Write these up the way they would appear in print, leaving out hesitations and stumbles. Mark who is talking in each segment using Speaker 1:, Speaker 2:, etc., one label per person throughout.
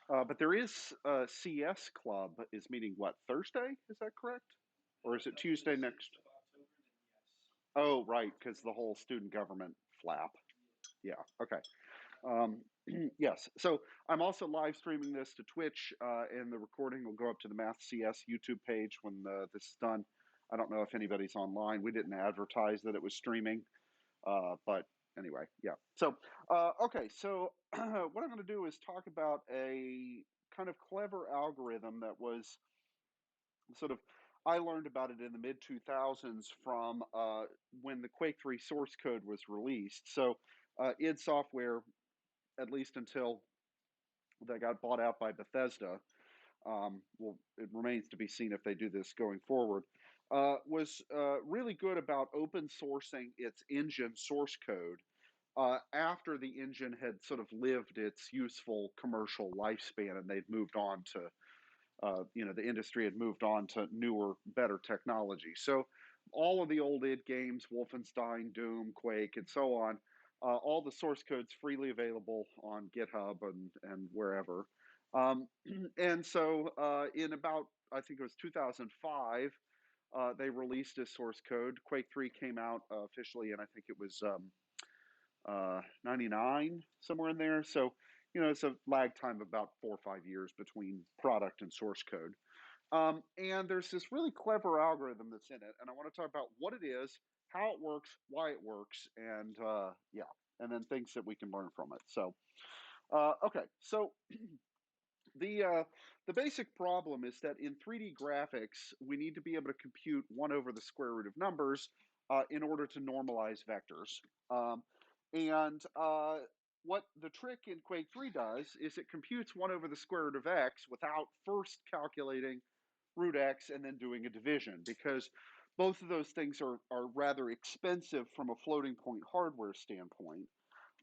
Speaker 1: But there is CS Club is meeting what, Thursday? Is that correct? Or is it Tuesday next? Oh, right, because the whole student government flap. Yeah. Okay. Um, yes. So I'm also live streaming this to Twitch, and the recording will go up to the Math CS YouTube page when this is done. I don't know if anybody's online. We didn't advertise that it was streaming, but anyway, yeah. So, okay. So what I'm going to do is talk about a kind of clever algorithm that was sort of I learned about it in the mid 2000s from when the Quake 3 source code was released. So, id Software, at least until they got bought out by Bethesda, well, it remains to be seen if they do this going forward, was really good about open sourcing its engine source code after the engine had sort of lived its useful commercial lifespan and they'd moved on to the industry had moved on to newer, better technology. So all of the old id games, Wolfenstein, Doom, Quake, and so on, all the source code's freely available on GitHub and wherever. Um, and so in about, I think it was 2005, they released a source code. Quake 3 came out officially, and I think it was 99, somewhere in there. So, it's a lag time of about 4 or 5 years between product and source code. And there's this really clever algorithm that's in it, and I want to talk about what it is, how it works, why it works, and yeah, and then things that we can learn from it. So, okay, so the basic problem is that in 3D graphics, we need to be able to compute 1 over the square root of numbers in order to normalize vectors. And what the trick in Quake 3 does is it computes 1 over the square root of x without first calculating root x and then doing a division, because both of those things are rather expensive from a floating point hardware standpoint.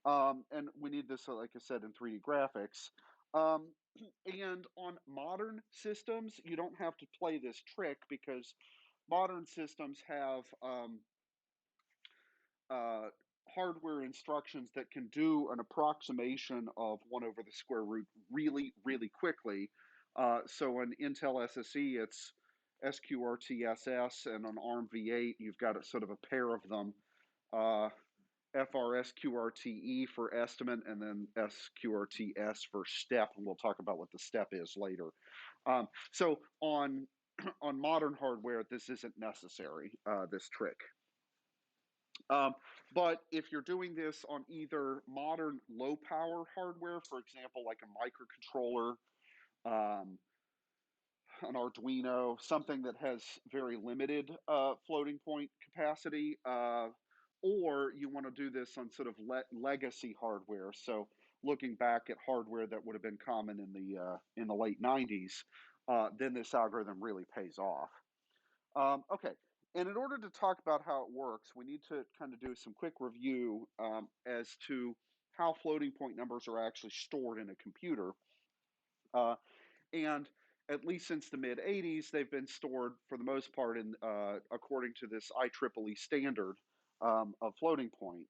Speaker 1: And we need this, like I said, in 3D graphics. Um, and on modern systems, you don't have to play this trick because modern systems have uh, hardware instructions that can do an approximation of 1 over the square root really, really quickly. So on Intel SSE, it's SQRTSS, and on ARM V8, you've got a sort of a pair of them. Uh, FRSQRTE for estimate, and then SQRTS for step, and we'll talk about what the step is later. So on modern hardware, this isn't necessary. This trick. Um, but if you're doing this on either modern low power hardware, for example, like a microcontroller, um, an Arduino, something that has very limited floating point capacity, or you want to do this on sort of legacy hardware. So looking back at hardware that would have been common in the late 90s, then this algorithm really pays off. Okay, and in order to talk about how it works, we need to kind of do some quick review as to how floating point numbers are actually stored in a computer. Uh, and at least since the mid 80s, they've been stored for the most part in according to this IEEE standard of floating point.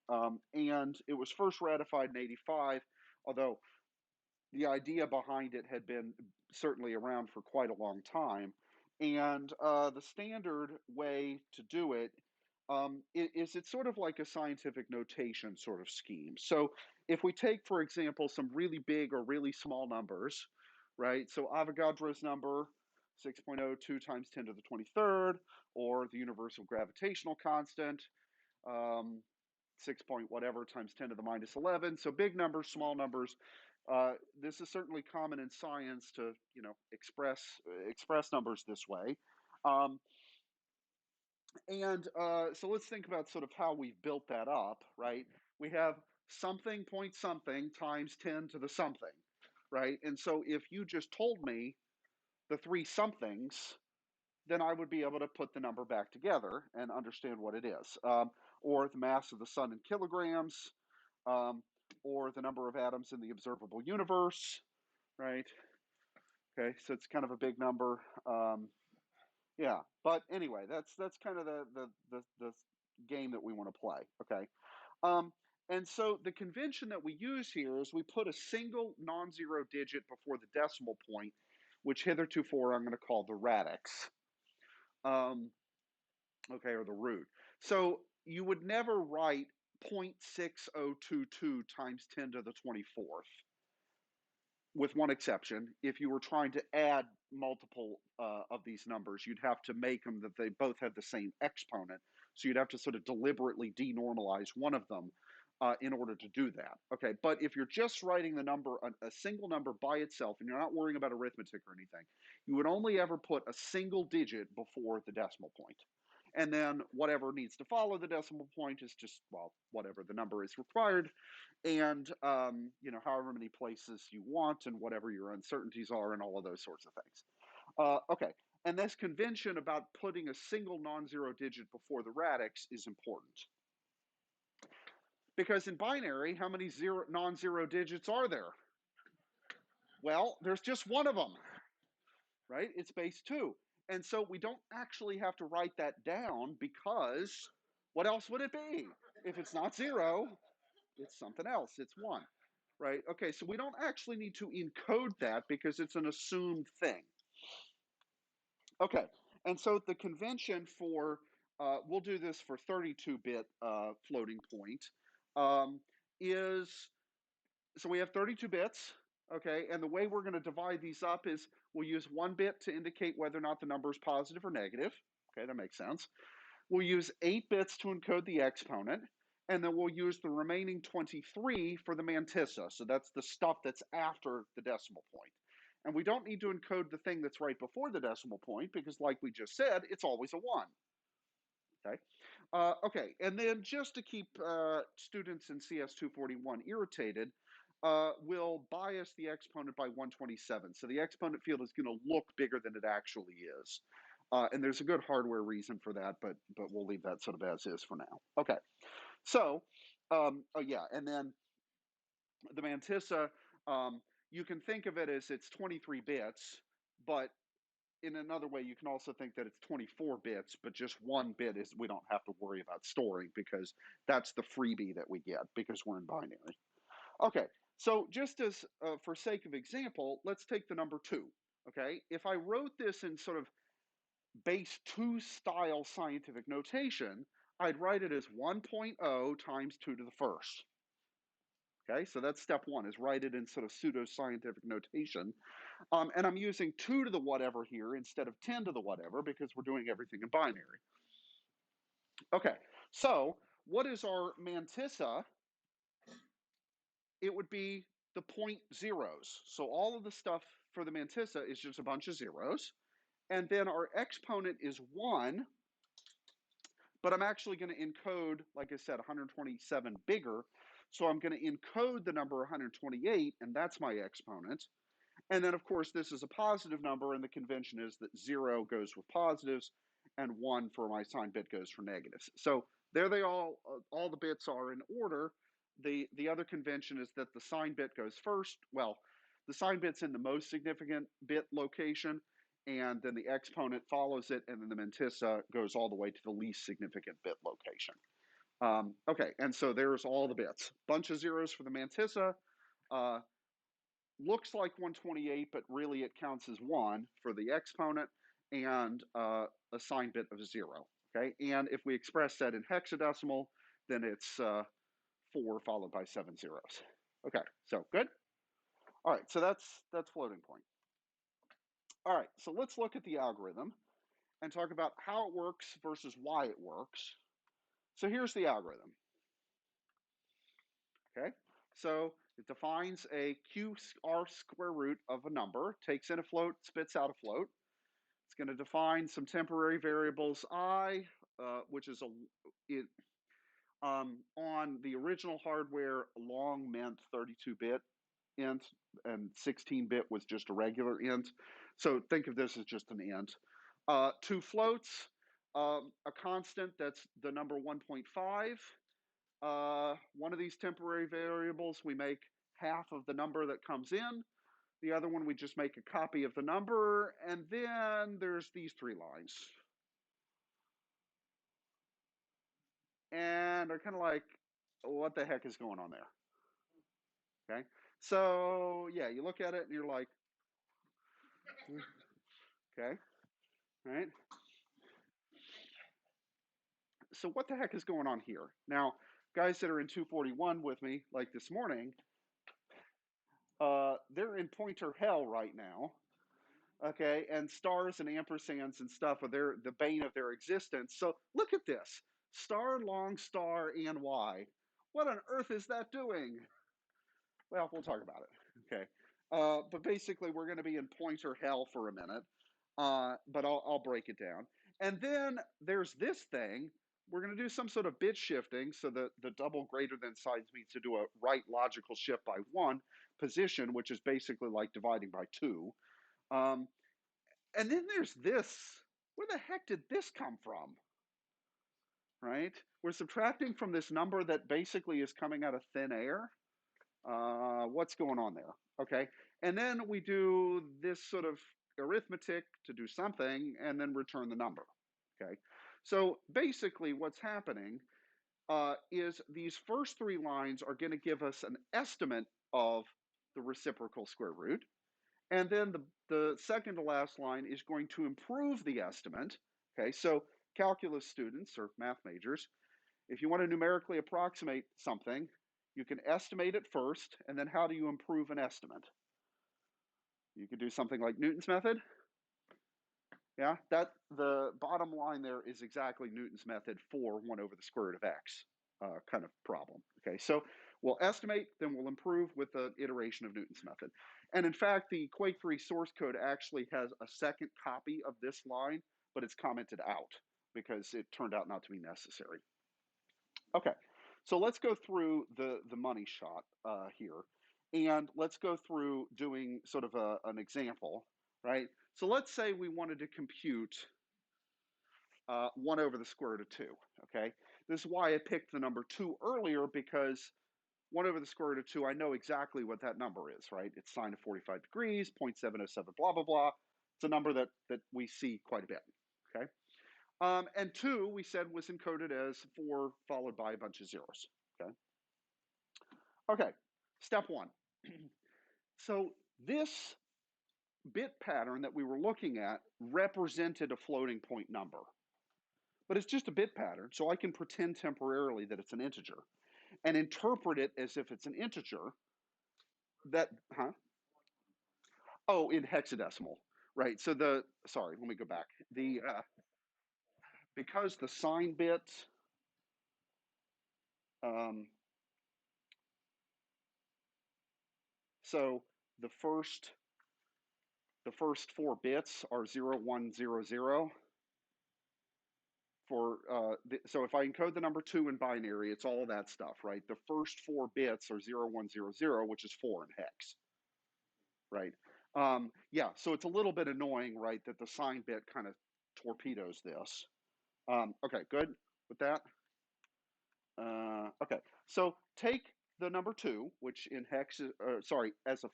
Speaker 1: And it was first ratified in 85, although the idea behind it had been certainly around for quite a long time. And the standard way to do it is it's sort of like a scientific notation sort of scheme. So if we take, for example, some really big or really small numbers, right? So Avogadro's number, 6.02 times 10 to the 23rd, or the universal gravitational constant, um, 6 point whatever times 10 to the minus 11. So big numbers, small numbers. This is certainly common in science to express numbers this way. Um, and so let's think about sort of how we've built that up, right? We have something point something times 10 to the something, right? And so if you just told me the three somethings, then I would be able to put the number back together and understand what it is. Or the mass of the sun in kilograms, um, or the number of atoms in the observable universe, right? Okay, so it's kind of a big number. Yeah, but anyway, that's kind of the game that we want to play. Okay, um, And so the convention that we use here is we put a single non-zero digit before the decimal point, which heretofore I'm going to call the radix, okay, or the root. So you would never write 0.6022 times 10 to the 24th, with one exception. If you were trying to add multiple of these numbers, you'd have to make them that they both had the same exponent. So you'd have to sort of deliberately denormalize one of them in order to do that. Okay, but if you're just writing the number, a single number by itself, and you're not worrying about arithmetic or anything, you would only ever put a single digit before the decimal point. And then whatever needs to follow the decimal point is just, well, whatever the number is required, and however many places you want, and whatever your uncertainties are, and all of those sorts of things. Okay, and this convention about putting a single non-zero digit before the radix is important, because in binary, how many non-zero digits are there? Well, there's just one of them, right? It's base 2. And so we don't actually have to write that down, because what else would it be? If it's not 0, it's something else. It's 1, right? Okay, so we don't actually need to encode that because it's an assumed thing. Okay, and so the convention for, we'll do this for 32-bit floating point, is, so we have 32 bits, okay, and the way we're going to divide these up is we'll use 1 bit to indicate whether or not the number is positive or negative. Okay, that makes sense. We'll use 8 bits to encode the exponent, and then we'll use the remaining 23 for the mantissa. So that's the stuff that's after the decimal point. And we don't need to encode the thing that's right before the decimal point, because like we just said, it's always a 1. Okay. Okay, and then just to keep students in CS 241 irritated, we'll bias the exponent by 127. So the exponent field is going to look bigger than it actually is. And there's a good hardware reason for that, but we'll leave that sort of as is for now. Okay, so, oh yeah, and then the mantissa, you can think of it as it's 23 bits, but in another way, you can also think that it's 24 bits, but just 1 bit is, we don't have to worry about storing, because that's the freebie that we get because we're in binary. Okay, so just as for sake of example, let's take the number 2. Okay, if I wrote this in sort of base 2 style scientific notation, I'd write it as 1.0 times 2 to the first. Okay, so that's step 1, is write it in sort of pseudo-scientific notation. And I'm using 2 to the whatever here instead of 10 to the whatever, because we're doing everything in binary. Okay, so what is our mantissa? It would be the point zeros. So all of the stuff for the mantissa is just a bunch of zeros. And then our exponent is 1, but I'm actually going to encode, like I said, 127 bigger. So I'm going to encode the number 128, and that's my exponent. And then, of course, this is a positive number, and the convention is that 0 goes with positives, and 1 for my sign bit goes for negatives. So there they all the bits are in order. The other convention is that the sign bit goes first. Well, the sign bit's in the most significant bit location, and then the exponent follows it, and then the mantissa goes all the way to the least significant bit location. Okay, and so there's all the bits. Bunch of zeros for the mantissa. Looks like 128, but really it counts as 1 for the exponent, and a sign bit of 0. Okay, and if we express that in hexadecimal, then it's 4 followed by 7 zeros. Okay, so good. All right, so that's floating point. All right, so let's look at the algorithm and talk about how it works versus why it works. So here's the algorithm. Okay, so it defines a QR square root of a number, takes in a float, spits out a float. It's going to define some temporary variables I, which is on the original hardware, long meant 32-bit int, and 16-bit was just a regular int. So think of this as just an int. 2 floats, a constant that's the number 1.5. One of these temporary variables, we make half of the number that comes in. The other one, we just make a copy of the number. And then there's these 3 lines. And they're kind of like what the heck is going on there? Okay. So yeah, you look at it and you're like, okay, right? So what the heck is going on here? Now, guys that are in 241 with me, like this morning, they're in pointer hell right now. Okay, and stars and ampersands and stuff are the bane of their existence. So look at this: star, long star, and Y. What on earth is that doing? Well, we'll talk about it. Okay. But basically, we're going to be in pointer hell for a minute. But I'll break it down. And then there's this thing. We're going to do some sort of bit shifting so that the double greater than signs means to do a right logical shift by one position, which is basically like dividing by two. Um, and then there's this. Where the heck did this come from? Right? We're subtracting from this number that basically is coming out of thin air. What's going on there? Okay. And then we do this sort of arithmetic to do something and then return the number. Okay. So basically, what's happening is these first three lines are going to give us an estimate of the reciprocal square root. And then the second to last line is going to improve the estimate. Okay. So, calculus students or math majors, if you want to numerically approximate something, you can estimate it first, and then how do you improve an estimate? You could do something like Newton's method. Yeah, that the bottom line there is exactly Newton's method for 1 over the square root of x kind of problem. Okay, so we'll estimate, then we'll improve with the iteration of Newton's method. And in fact, the Quake 3 source code actually has a second copy of this line, but it's commented out because it turned out not to be necessary. Okay, so let's go through the money shot here, and let's go through doing sort of an example, right? So let's say we wanted to compute 1 over the square root of 2, okay? This is why I picked the number 2 earlier, because 1 over the square root of 2, I know exactly what that number is, right? It's sine of 45 degrees, 0.707, blah, blah, blah. It's a number that we see quite a bit, okay? And 2, we said, was encoded as 4 followed by a bunch of zeros. Okay. Okay. Step 1. So this bit pattern that we were looking at represented a floating point number, but it's just a bit pattern, so I can pretend temporarily that it's an integer and interpret it as if it's an integer. That, huh? Oh, in hexadecimal, right? So sorry, let me go back. Because the sign bit um, so the first four bits are 0, 1, 0, 0. So if I encode the number 2 in binary, it's all of that stuff, right? The first four bits are 0, 1, 0, 0, which is 4 in hex, right? Yeah, so it's a little bit annoying, right, that the sign bit kind of torpedoes this. Okay, good with that. Okay, so take the number 2, which in hex, sorry, as a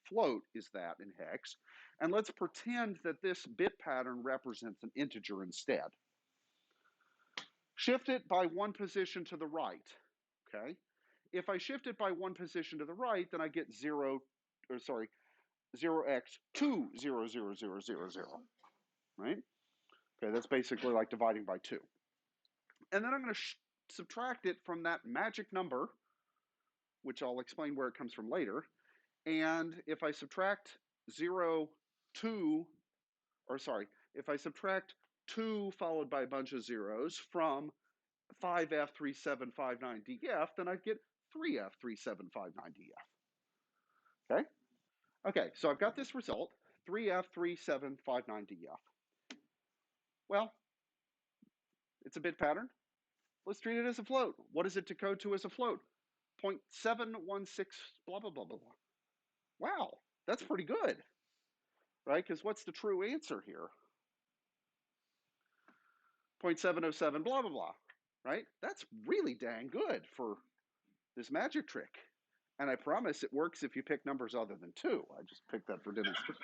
Speaker 1: float is that in hex, and let's pretend that this bit pattern represents an integer instead. Shift it by one position to the right, okay? If I shift it by one position to the right, then I get 0x2000000, right? Okay, that's basically like dividing by 2. And then I'm going to subtract it from that magic number, which I'll explain where it comes from later. And if I subtract 0, 2, or sorry, if I subtract 2 followed by a bunch of zeros from 5F3759DF, then I'd get 3F3759DF. Okay? Okay, so I've got this result, 3F3759DF. Well, it's a bit pattern. Let's treat it as a float. What is it to code to as a float? 0.716 blah, blah, blah, blah, blah. Wow, that's pretty good, right? Because what's the true answer here? 0.707 blah, blah, blah, right? That's really dang good for this magic trick. And I promise it works if you pick numbers other than 2. I just picked that for demonstration.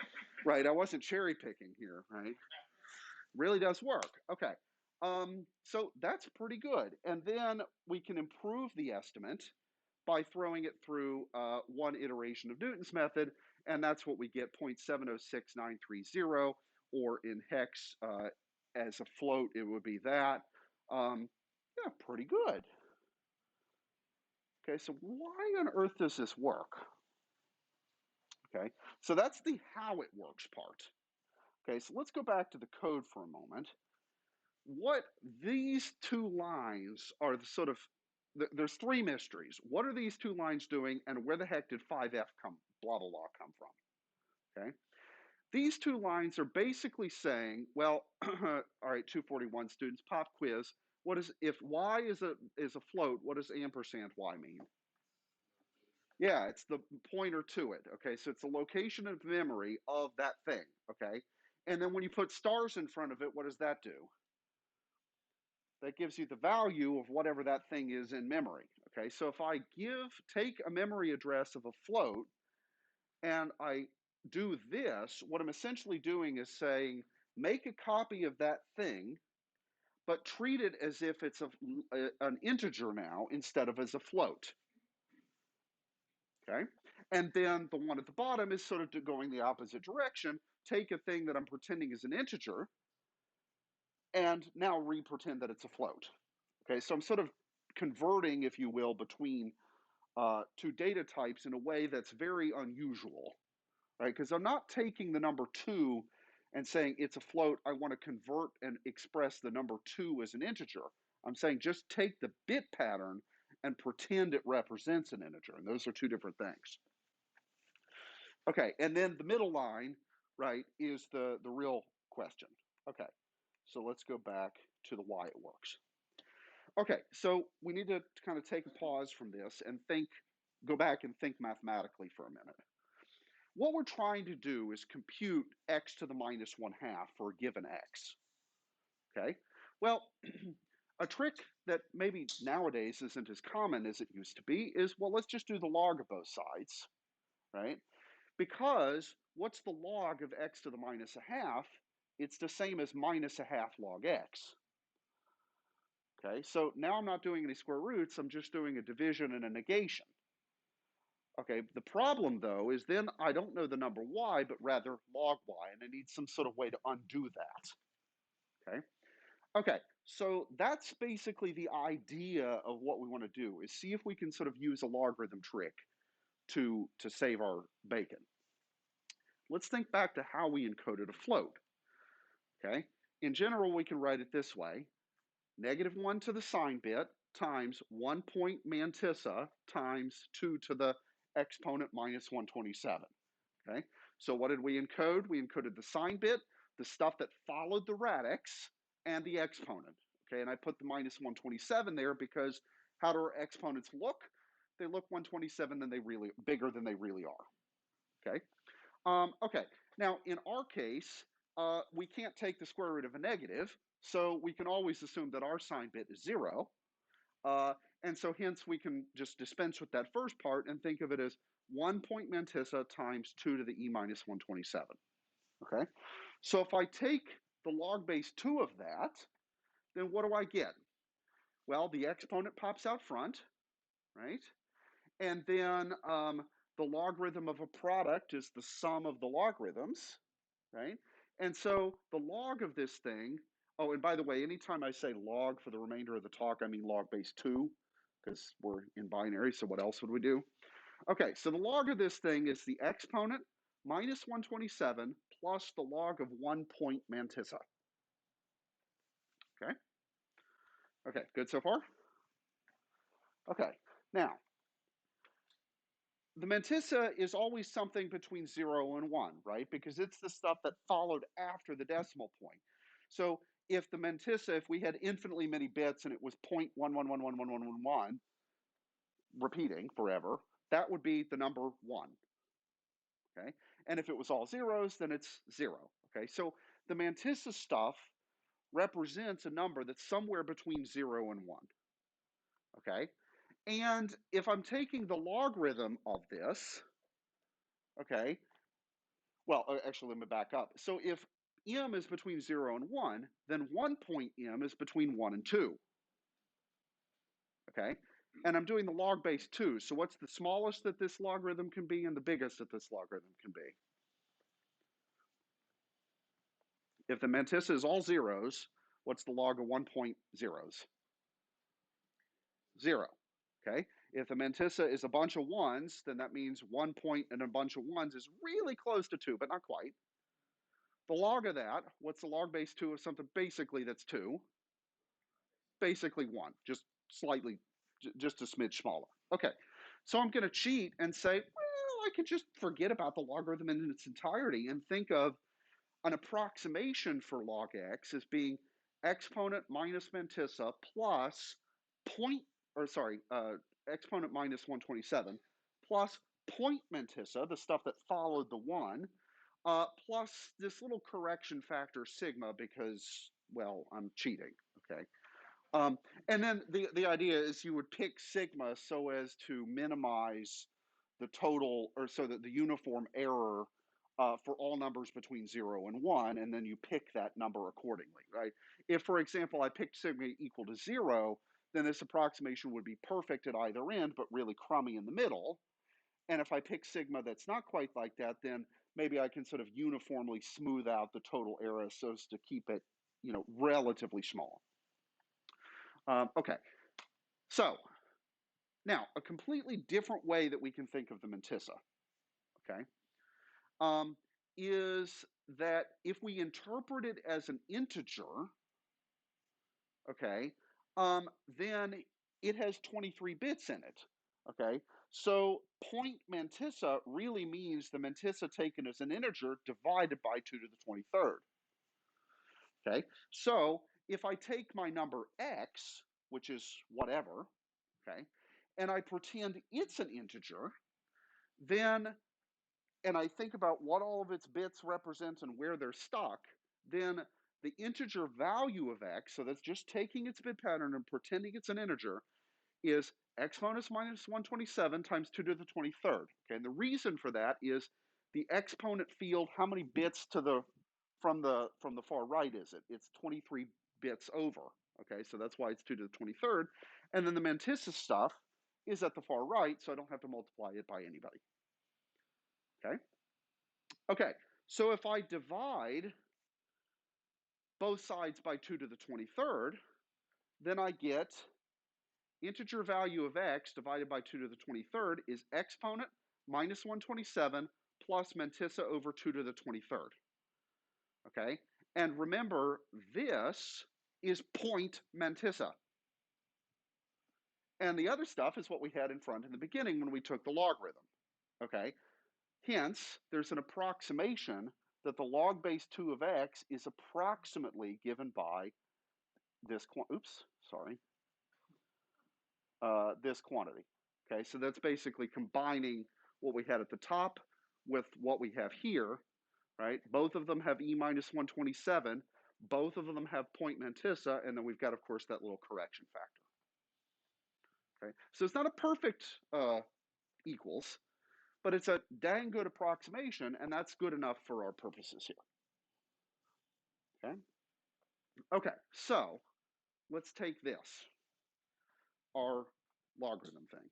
Speaker 1: Right, I wasn't cherry picking here, right? Really does work. Okay, So that's pretty good. And then we can improve the estimate by throwing it through one iteration of Newton's method, and that's what we get, 0.706930, or in hex as a float, it would be that. Yeah, pretty good. Okay, so why on earth does this work? Okay, so that's the how it works part. Okay, so let's go back to the code for a moment. What these two lines are the sort of, there's three mysteries. What are these two lines doing, and where the heck did 5f come, blah, blah, blah, come from? Okay, these two lines are basically saying, well, all right, 241 students, pop quiz. What is, if y is a float, what does ampersand y mean? Yeah, it's the pointer to it. Okay, so it's the location of memory of that thing. Okay, and then when you put stars in front of it, what does that do? That gives you the value of whatever that thing is in memory. Okay, so if I take a memory address of a float and I do this, what I'm essentially doing is saying, make a copy of that thing, but treat it as if it's an integer now instead of as a float. Okay, and then the one at the bottom is sort of going the opposite direction. Take a thing that I'm pretending is an integer and now re-pretend that it's a float. Okay, so I'm sort of converting, if you will, between two data types in a way that's very unusual, right? Because I'm not taking the number 2 and saying it's a float. I want to convert and express the number 2 as an integer. I'm saying just take the bit pattern and pretend it represents an integer. And those are two different things. Okay, and then the middle line, right, is the real question. Okay, so let's go back to the why it works. Okay, so we need to kind of take a pause from this and go back and think mathematically for a minute. What we're trying to do is compute x to the minus 1/2 for a given x. Okay, well, a trick that maybe nowadays isn't as common as it used to be is, well, let's just do the log of both sides, right? Because what's the log of x to the minus 1/2? It's the same as minus 1/2 log x. Okay, so now I'm not doing any square roots, I'm just doing a division and a negation. Okay, the problem though is then I don't know the number y, but rather log y, and I need some sort of way to undo that. Okay, okay, so that's basically the idea of what we want to do, is see if we can sort of use a logarithm trick to save our bacon. Let's think back to how we encoded a float. Okay, in general, we can write it this way: -1 to the sign bit times 1 point mantissa times 2 to the exponent minus 127. Okay, so what did we encode? We encoded the sign bit, the stuff that followed the radix, and the exponent. Okay, and I put the minus 127 there because how do our exponents look? They look 127 than they really bigger than they really are. Okay, okay. Now in our case, we can't take the square root of a negative, so we can always assume that our sign bit is 0. Uh, and so hence we can just dispense with that first part and think of it as 1 point mantissa times 2 to the e minus 127. Okay, so if I take the log base 2 of that, then what do I get? Well, the exponent pops out front, right? And then the logarithm of a product is the sum of the logarithms, right? And so the log of this thing, oh, and by the way, anytime I say log for the remainder of the talk, I mean log base 2, because we're in binary, so what else would we do? Okay, so the log of this thing is the exponent minus 127 plus the log of 1 point mantissa. Okay? Okay, good so far? Okay, now, the mantissa is always something between 0 and 1, right? Because it's the stuff that followed after the decimal point. So if the mantissa, if we had infinitely many bits and it was 0.11111111 repeating forever, that would be the number 1. Okay, and if it was all zeros, then it's 0. Okay, so the mantissa stuff represents a number that's somewhere between 0 and 1. Okay, and if I'm taking the logarithm of this, okay, well, actually, let me back up. So if m is between 0 and 1, then 1 point m is between 1 and 2. Okay? And I'm doing the log base 2. So what's the smallest that this logarithm can be and the biggest that this logarithm can be? If the mantissa is all zeros, what's the log of 1 point zeros? 0. Okay? If the mantissa is a bunch of ones, then that means 1 point and a bunch of ones is really close to 2, but not quite. The log of that, what's the log base 2 of something basically that's 2? Basically 1, just slightly, just a smidge smaller. Okay, so I'm going to cheat and say, well, I could just forget about the logarithm in its entirety and think of an approximation for log x as being exponent minus mantissa plus exponent minus 127 plus point mantissa, the stuff that followed the 1, plus this little correction factor sigma because, well, I'm cheating, okay? And then the idea is you would pick sigma so as to minimize the total, or so that the uniform error for all numbers between 0 and 1, and then you pick that number accordingly, right? If, for example, I picked sigma equal to 0, then this approximation would be perfect at either end, but really crummy in the middle. And if I pick sigma that's not quite like that, then maybe I can sort of uniformly smooth out the total error so as to keep it, relatively small. Okay, so now a completely different way that we can think of the mantissa, okay, is that if we interpret it as an integer, okay, then it has 23 bits in it, okay? So point mantissa really means the mantissa taken as an integer divided by 2 to the 23rd, okay? So if I take my number x, which is whatever, okay, and I pretend it's an integer, then, and I think about what all of its bits represent and where they're stuck, then the integer value of x, so that's just taking its bit pattern and pretending it's an integer, is exponent minus 127 times 2 to the 23rd. Okay, and the reason for that is the exponent field, how many bits to the from the far right is it? It's 23 bits over. Okay, so that's why it's 2 to the 23rd. And then the mantissa stuff is at the far right, so I don't have to multiply it by anybody. Okay? Okay, so if I divide both sides by 2 to the 23rd, then I get integer value of x divided by 2 to the 23rd is exponent minus 127 plus mantissa over 2 to the 23rd. Okay? And remember, this is point mantissa. And the other stuff is what we had in front in the beginning when we took the logarithm. Okay? Hence, there's an approximation that the log base 2 of x is approximately given by this, this quantity. Okay, so that's basically combining what we had at the top with what we have here, right? Both of them have e minus 127. Both of them have point mantissa, and then we've got, of course, that little correction factor. Okay, so it's not a perfect equals, but it's a dang good approximation, and that's good enough for our purposes here. Okay, okay, so let's take this, our logarithm thing.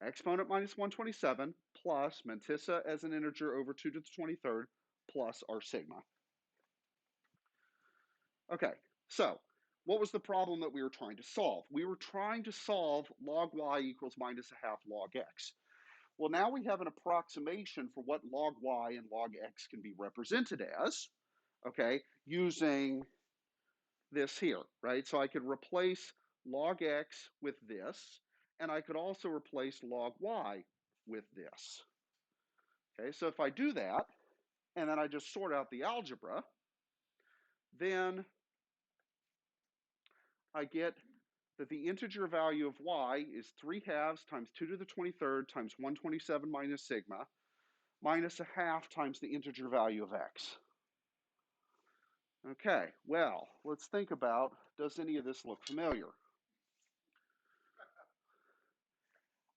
Speaker 1: Exponent minus 127 plus mantissa as an integer over 2 to the 23rd plus our sigma. Okay, so what was the problem that we were trying to solve? We were trying to solve log y equals minus a half log x. Well, now we have an approximation for what log y and log x can be represented as, okay, using this here, right? So I could replace log x with this, and I could also replace log y with this. Okay, so if I do that, and then I just sort out the algebra, then I get that the integer value of y is 3 halves times 2 to the 23rd times 127 minus sigma minus a half times the integer value of x. Okay, well, let's think about, does any of this look familiar?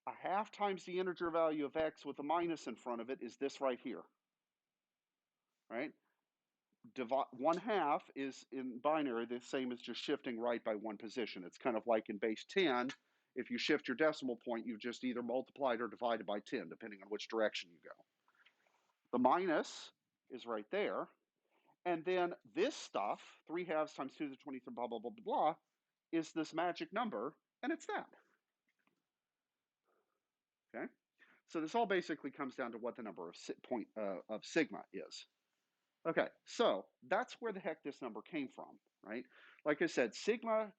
Speaker 1: A half times the integer value of x with a minus in front of it is this right here, right? one half is in binary the same as just shifting right by one position. It's kind of like in base 10. If you shift your decimal point, you've just either multiplied or divided by 10, depending on which direction you go. The minus is right there. And then this stuff, 3 halves times 2 to the 23rd, blah, blah, blah, blah, blah, is this magic number, and it's that. Okay? So this all basically comes down to what the number of sigma is. Okay, so that's where the heck this number came from, right? Like I said, sigma,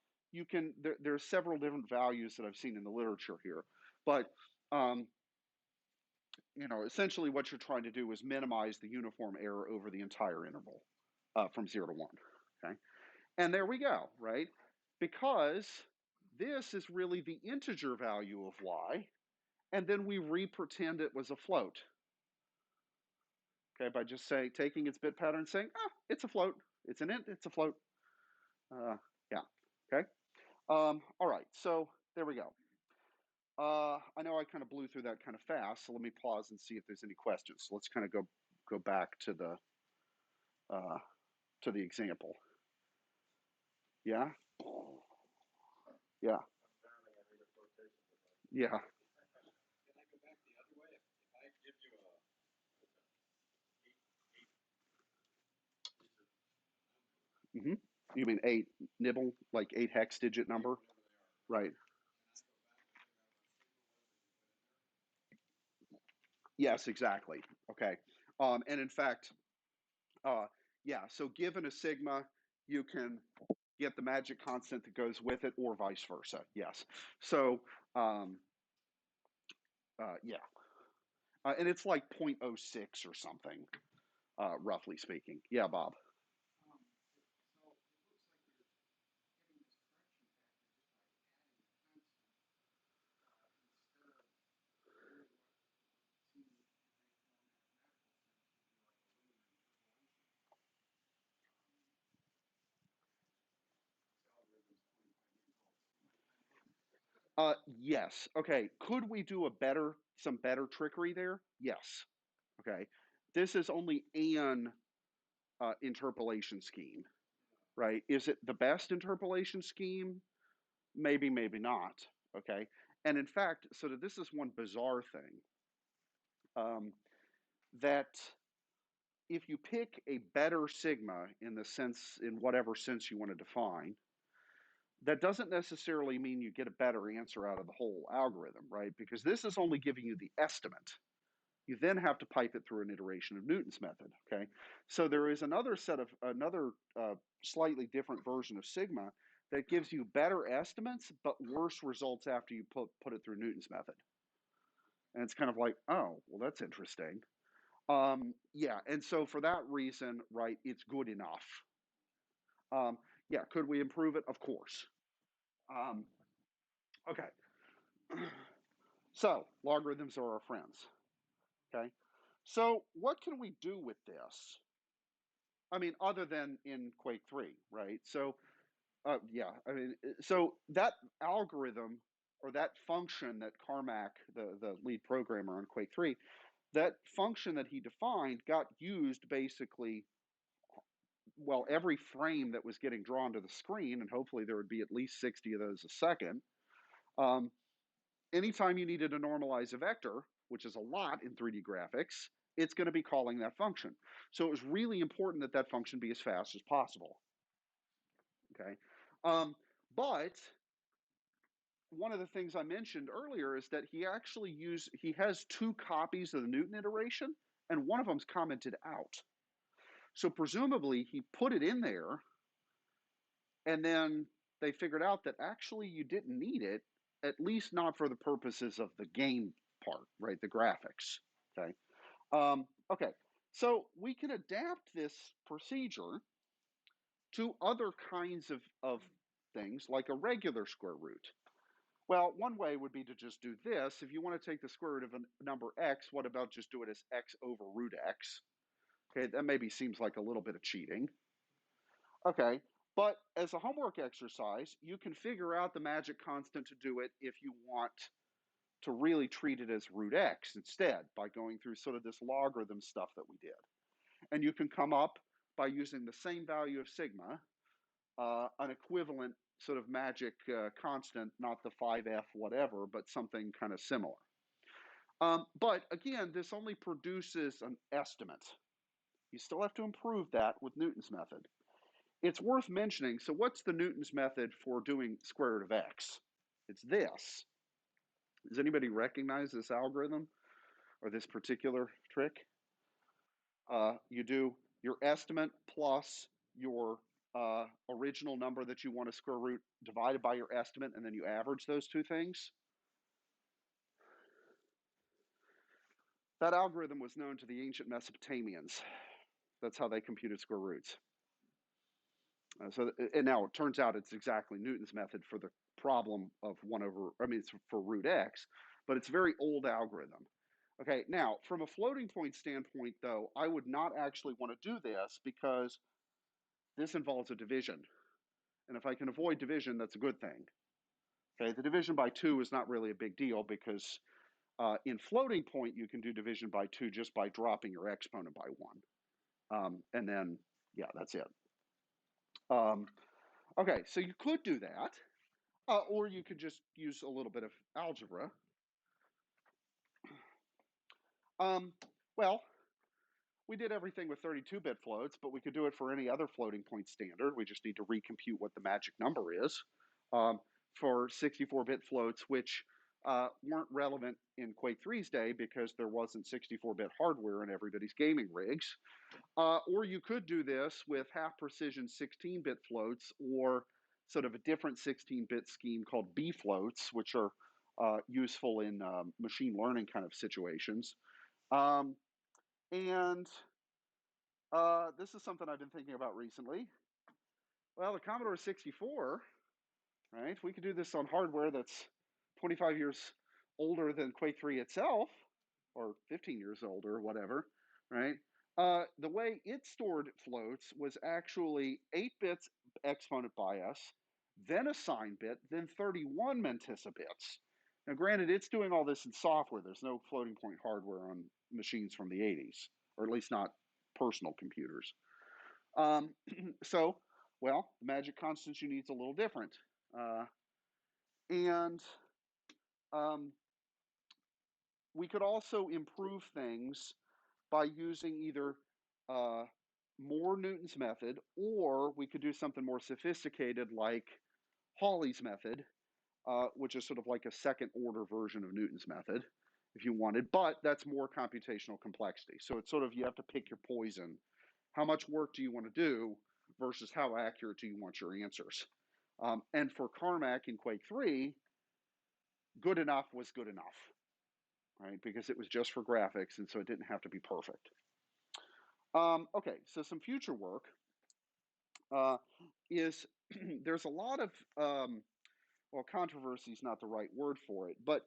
Speaker 1: there's several different values that I've seen in the literature here, but essentially what you're trying to do is minimize the uniform error over the entire interval from 0 to 1, okay? And there we go, right? Because this is really the integer value of y, and then we re-pretend it was a float, okay, by just taking its bit pattern and saying, it's a float, it's an int, it's a float. Yeah, okay. All right, so there we go. I know I kind of blew through that kind of fast, so let me pause and see if there's any questions. So let's kind of go back to the example. Yeah, yeah, yeah. Mm-hmm. You mean 8 nibble, like 8 hex digit number? Right. Yes, exactly. Okay. And in fact, uh, yeah, so given a sigma, you can get the magic constant that goes with it or vice versa. Yes. So, um, yeah. And it's like 0.06 or something, roughly speaking. Yeah, Bob. Yes. Okay. Could we do some better trickery there? Yes. Okay. This is only an interpolation scheme, right? Is it the best interpolation scheme? Maybe, maybe not. Okay. And in fact, so this is one bizarre thing that if you pick a better sigma in whatever sense you want to define, that doesn't necessarily mean you get a better answer out of the whole algorithm, right? Because this is only giving you the estimate. You then have to pipe it through an iteration of Newton's method, okay? So there is another slightly different version of sigma that gives you better estimates, but worse results after you put it through Newton's method. And it's kind of like, oh, well, that's interesting. Yeah, and so for that reason, right, it's good enough. Yeah, could we improve it? Of course. Um, okay. So logarithms are our friends. Okay. So what can we do with this? I mean, other than in Quake 3, right? So yeah, I mean, so that algorithm or that function that Carmack, the lead programmer on Quake 3, that function that he defined got used basically, well, every frame that was getting drawn to the screen, and hopefully there would be at least 60 of those a second. Um, anytime you needed to normalize a vector, which is a lot in 3D graphics, it's going to be calling that function. So it was really important that that function be as fast as possible. Okay. But one of the things I mentioned earlier is that he has 2 copies of the Newton iteration, and one of them's commented out. So presumably he put it in there, and then they figured out that actually you didn't need it, at least not for the purposes of the game part, right? The graphics. Okay. Okay. So we can adapt this procedure to other kinds of things like a regular square root. Well, one way would be to just do this. If you want to take the square root of a number x, what about just do it as x over root x? Okay, that maybe seems like a little bit of cheating. Okay, but as a homework exercise, you can figure out the magic constant to do it if you want to really treat it as root x instead by going through sort of this logarithm stuff that we did. And you can come up by using the same value of sigma, an equivalent sort of magic constant, not the 5f whatever, but something kind of similar. But again, this only produces an estimate. You still have to improve that with Newton's method. It's worth mentioning, so what's the Newton's method for doing square root of x? It's this. Does anybody recognize this algorithm or this particular trick? You do your estimate plus your original number that you want to square root divided by your estimate, and then you average those two things. That algorithm was known to the ancient Mesopotamians. That's how they computed square roots. And now it turns out it's exactly Newton's method for the problem of it's for root x, but it's a very old algorithm. Okay, now from a floating point standpoint, though, I would not actually want to do this because this involves a division. And if I can avoid division, that's a good thing. Okay, the division by 2 is not really a big deal because in floating point, you can do division by 2 just by dropping your exponent by 1. And then, yeah, that's it. Okay, so you could do that, or you could just use a little bit of algebra. Well, we did everything with 32-bit floats, but we could do it for any other floating point standard. We just need to recompute what the magic number is for 64-bit floats, which weren't relevant in Quake 3's day because there wasn't 64-bit hardware in everybody's gaming rigs. Or you could do this with half-precision 16-bit floats or sort of a different 16-bit scheme called B floats, which are useful in machine learning kind of situations. And this is something I've been thinking about recently. Well, the Commodore 64, right? We could do this on hardware that's 25 years older than Quake 3 itself, or 15 years older, whatever, right? The way it stored floats was actually 8 bits exponent bias, then a sign bit, then 31 Mantissa bits. Now, granted, it's doing all this in software. There's no floating point hardware on machines from the 80s, or at least not personal computers. So, well, the magic constants you need is a little different. And we could also improve things by using either more Newton's method, or we could do something more sophisticated like Hawley's method, which is sort of like a second order version of Newton's method if you wanted, but that's more computational complexity. So it's sort of, you have to pick your poison. How much work do you want to do versus how accurate do you want your answers? And for Carmack in Quake 3, good enough was good enough, right? Because it was just for graphics, and so it didn't have to be perfect. Okay, so some future work is there's a lot of, well, controversy is not the right word for it, but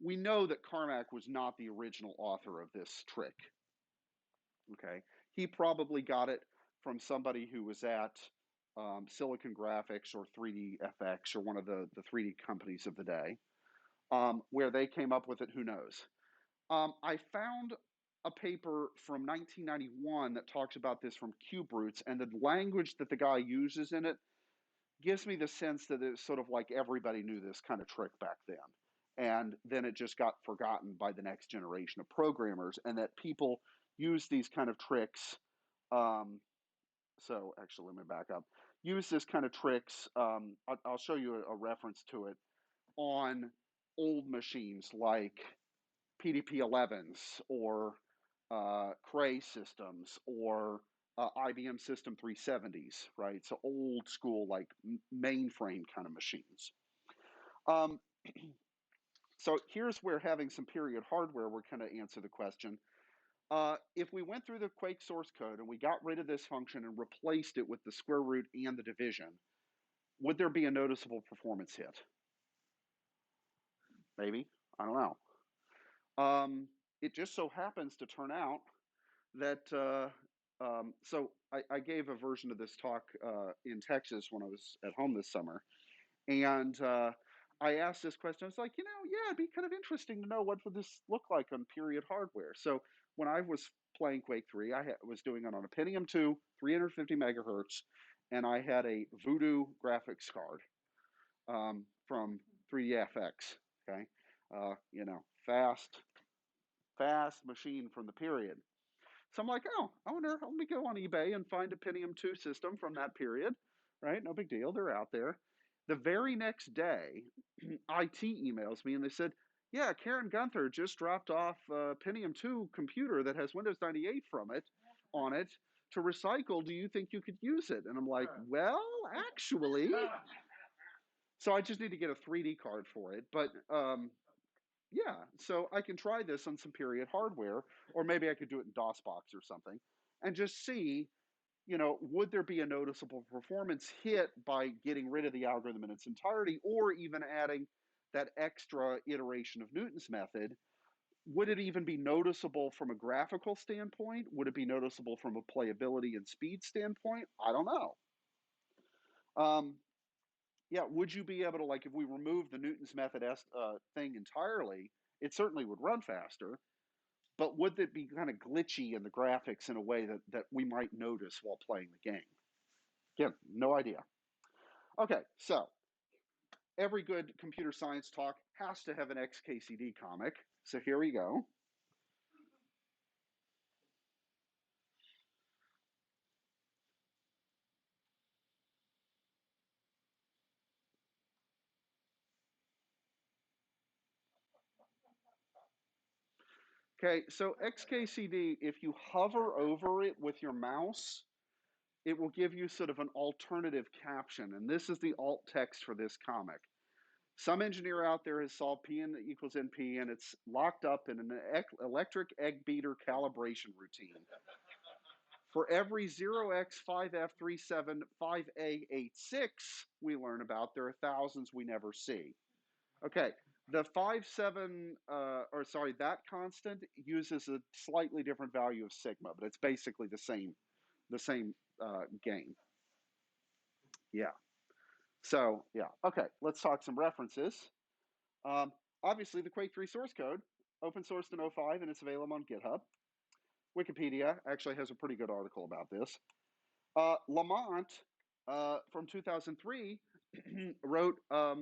Speaker 1: we know that Carmack was not the original author of this trick. Okay, he probably got it from somebody who was at Silicon Graphics or 3D FX or one of the 3D companies of the day, where they came up with it, who knows. I found a paper from 1991 that talks about this from Cube Roots, and the language that the guy uses in it gives me the sense that it's sort of like everybody knew this kind of trick back then. And then it just got forgotten by the next generation of programmers, and that people use these kind of tricks. So actually, let me back up. Use this kind of tricks. I'll show you a reference to it on old machines like PDP-11s or Cray systems or IBM System 370s, right? So old school, like mainframe kind of machines. So here's where having some period hardware would kind of answer the question. If we went through the Quake source code and we got rid of this function and replaced it with the square root and the division, would there be a noticeable performance hit? Maybe. I don't know. It just so happens to turn out that, so I gave a version of this talk in Texas when I was at home this summer. And I asked this question. I was like, yeah, it'd be kind of interesting to know what would this look like on period hardware. So when I was playing Quake 3. Was doing it on a Pentium 2, 350 megahertz, and I had a Voodoo graphics card from 3DFX. Okay, fast machine from the period. So I'm like, oh, I wonder. Let me go on eBay and find a Pentium 2 system from that period. Right, no big deal. They're out there. The very next day, IT emails me and they said, yeah, Karen Gunther just dropped off a Pentium 2 computer that has Windows 98 from it on it to recycle. Do you think you could use it? And I'm like, well, actually, so I just need to get a 3D card for it. But yeah, so I can try this on some period hardware, or maybe I could do it in DOSBox or something, and just see, would there be a noticeable performance hit by getting rid of the algorithm in its entirety, or even adding that extra iteration of Newton's method? Would it even be noticeable from a graphical standpoint? Would it be noticeable from a playability and speed standpoint? I don't know. Um, yeah, would you be able to, like, if we remove the Newton's method thing entirely, it certainly would run faster, but would it be kind of glitchy in the graphics in a way that we might notice while playing the game? Again, no idea. Okay, so every good computer science talk has to have an XKCD comic. So here we go. Okay, so XKCD, if you hover over it with your mouse, it will give you sort of an alternative caption. And this is the alt text for this comic. Some engineer out there has solved P equals NP, and it's locked up in an electric egg beater calibration routine. For every 0x5F375A86 we learn about, there are thousands we never see. Okay, the 57, that constant uses a slightly different value of sigma, but it's basically the same gain. Yeah. So yeah. Okay, let's talk some references. Um, Obviously, the Quake 3 source code, open sourced in '05, and it's available on GitHub. Wikipedia actually has a pretty good article about this. Lamont from 2003 wrote a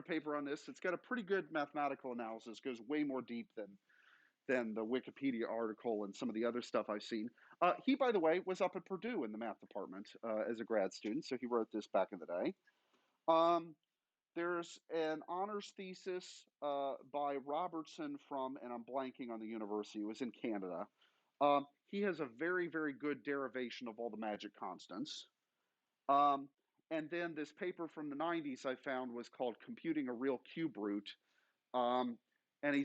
Speaker 1: paper on this. It's got a pretty good mathematical analysis, goes way more deep than the Wikipedia article and some of the other stuff I've seen. He, by the way, was up at Purdue in the math department as a grad student, so he wrote this back in the day. Um, there's an honors thesis by Robertson from, and I'm blanking on the university, it was in Canada. He has a very, very good derivation of all the magic constants. Um, and then this paper from the 90s I found was called Computing a Real Cube Root. Um, and he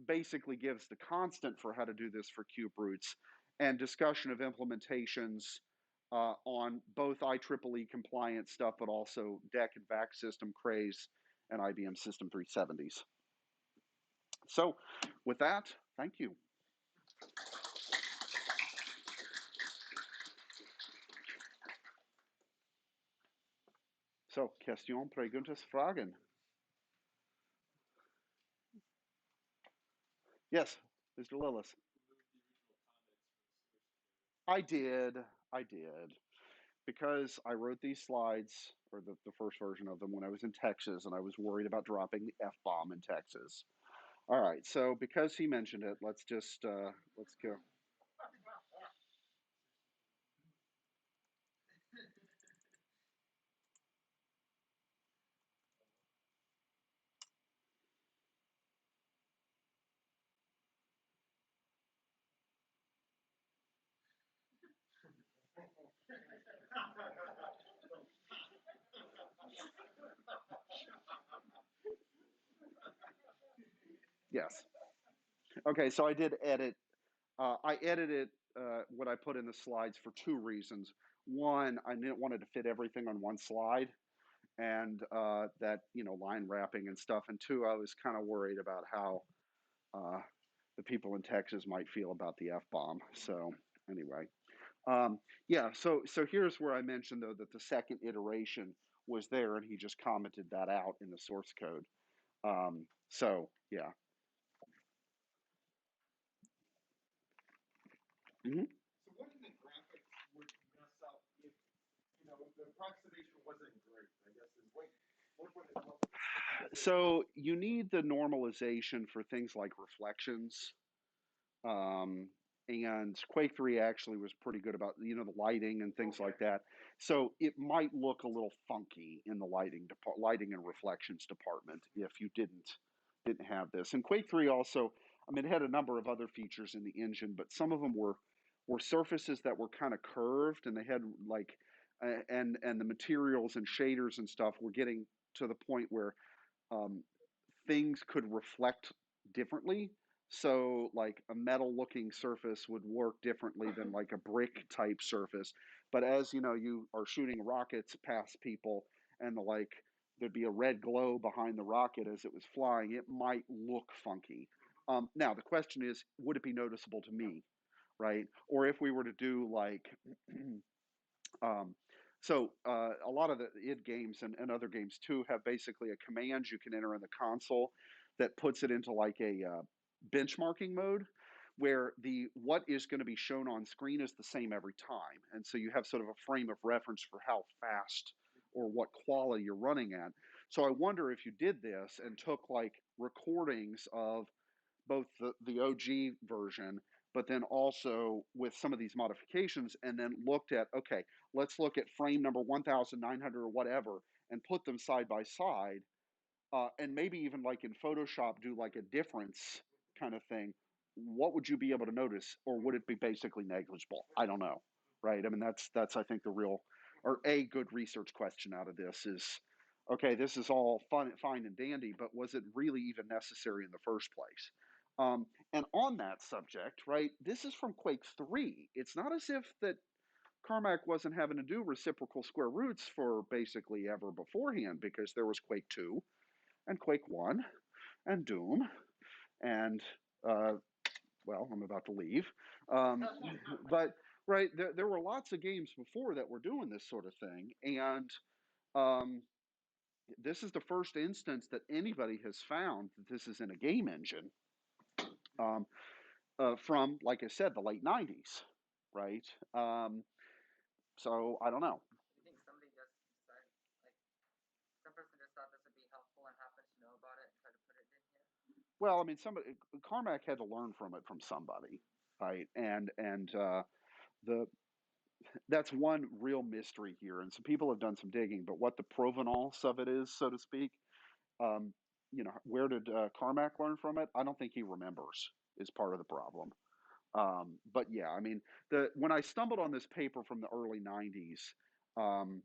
Speaker 1: basically gives the constant for how to do this for cube roots and discussion of implementations on both IEEE compliant stuff, but also DEC and VAC system craze and IBM System 370s. So with that, thank you. So, Question, Preguntas, Fragen. Yes, Mr. Lillis. I did. I did. Because I wrote these slides, or the first version of them, when I was in Texas, and I was worried about dropping the F bomb in Texas. All right, so because he mentioned it, let's go. Yes. Okay, so I did edit. I edited what I put in the slides for two reasons. One, I didn't want it to fit everything on one slide, and that line wrapping and stuff. And two, I was kind of worried about how uh, the people in Texas might feel about the F bomb. So anyway, yeah. So here's where I mentioned though that the second iteration was there, and he just commented that out in the source code. So yeah, Mm-hmm. So what in the graphics would mess up if the approximation wasn't great? I guess is what. So you need the normalization for things like reflections. Um, and Quake 3 actually was pretty good about the lighting and things like that. So it might look a little funky in the lighting and reflections department if you didn't have this. And Quake 3 also, I mean, it had a number of other features in the engine, but some of them were surfaces that were kind of curved, and they had like and the materials and shaders and stuff were getting to the point where um, things could reflect differently. So, like a metal looking surface would work differently than like a brick type surface. But as you are shooting rockets past people and there'd be a red glow behind the rocket as it was flying, it might look funky. Now, the question is, would it be noticeable to me, right? Or if we were to do like Um, a lot of the id games and other games too have basically a command you can enter in the console that puts it into like a benchmarking mode where the what is going to be shown on screen is the same every time, and so you have sort of a frame of reference for how fast or what quality you're running at. So I wonder if you did this and took like recordings of both the OG version, but then also with some of these modifications, and then looked at, okay, let's look at frame number 1900 or whatever, and put them side by side, and maybe even like in Photoshop, do like a difference kind of thing. What would you be able to notice, or would it be basically negligible? I don't know, right? I mean, that's I think the real or a good research question out of this is, okay, this is all fine and dandy, but was it really even necessary in the first place? And on that subject, right, this is from Quake 3. It's not as if that Carmack wasn't having to do reciprocal square roots for basically ever beforehand, because there was Quake 2 and Quake 1 and Doom and, uh, well, I'm about to leave. Um, but, right, there were lots of games before that were doing this sort of thing. And um, this is the first instance that anybody has found that this is in a game engine. Um, from, like I said, the late '90s, right? Um, so I don't know.
Speaker 2: You think somebody just decided, like, some person just thought this would be helpful and happens to know about it and tried to put it in here?
Speaker 1: Well, I mean, somebody Carmack had to learn from it from somebody, right? And the that's one real mystery here, and some people have done some digging. But what the provenance of it is, so to speak, um, where did Carmack learn from it? I don't think he remembers. Is part of the problem. But yeah, I mean, the when I stumbled on this paper from the early '90s, um,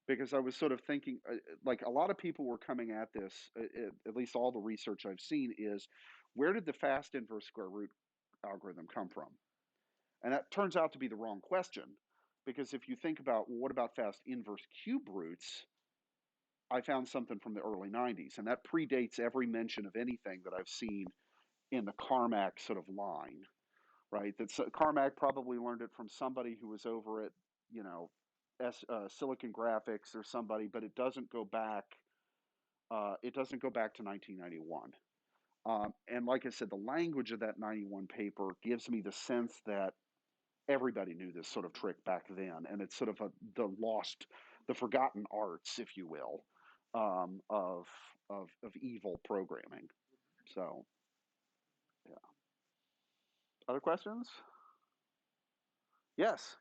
Speaker 1: because I was sort of thinking, like a lot of people were coming at this, at least all the research I've seen is, where did the fast inverse square root algorithm come from? And that turns out to be the wrong question, because if you think about, well, what about fast inverse cube roots? I found something from the early '90s, and that predates every mention of anything that I've seen in the Carmack sort of line, right? That Carmack probably learned it from somebody who was over at, you know, Silicon Graphics or somebody, but it doesn't go back. It doesn't go back to 1991. And like I said, the language of that '91 paper gives me the sense that everybody knew this sort of trick back then, and it's sort of the forgotten arts, if you will, um, of of evil programming. So, yeah. Other questions? Yes.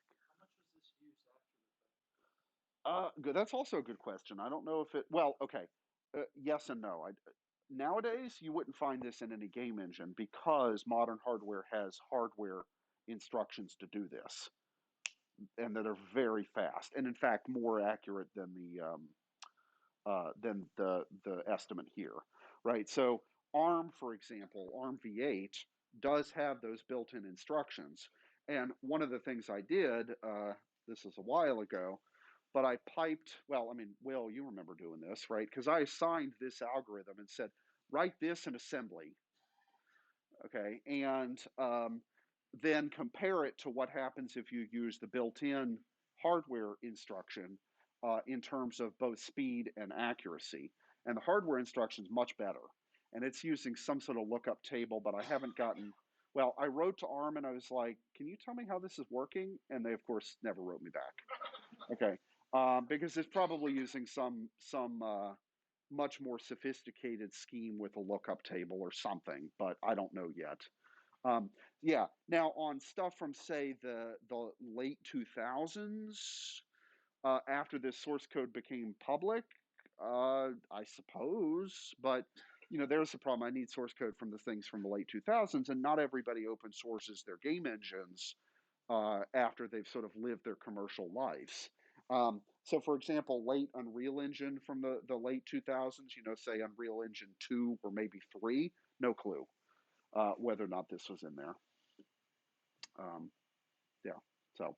Speaker 1: Good. That's also a good question. I don't know if it. Well, okay. Yes and no. Nowadays, you wouldn't find this in any game engine because modern hardware has hardware instructions to do this, and that are very fast, and in fact more accurate than the estimate here, right? So ARM, for example, ARM v8 does have those built-in instructions, and one of the things I did, this is a while ago, but I piped. Well, I mean, Will, you remember doing this, right? Because I assigned this algorithm and said, write this in assembly, okay, and then compare it to what happens if you use the built-in hardware instruction in terms of both speed and accuracy. And the hardware instruction is much better, and it's using some sort of lookup table, but I haven't gotten Well, I wrote to ARM and I was like, "Can you tell me how this is working?" And they, of course, never wrote me back. Okay, because it's probably using some much more sophisticated scheme with a lookup table or something, but I don't know yet. Um, yeah. Now on stuff from say the late 2000s, after this source code became public, I suppose, but there's the problem. I need source code from the things from the late 2000s, and not everybody open sources their game engines after they've sort of lived their commercial lives. So, for example, late Unreal Engine from the late 2000s, say Unreal Engine 2 or maybe 3, no clue whether or not this was in there. Um, yeah. So.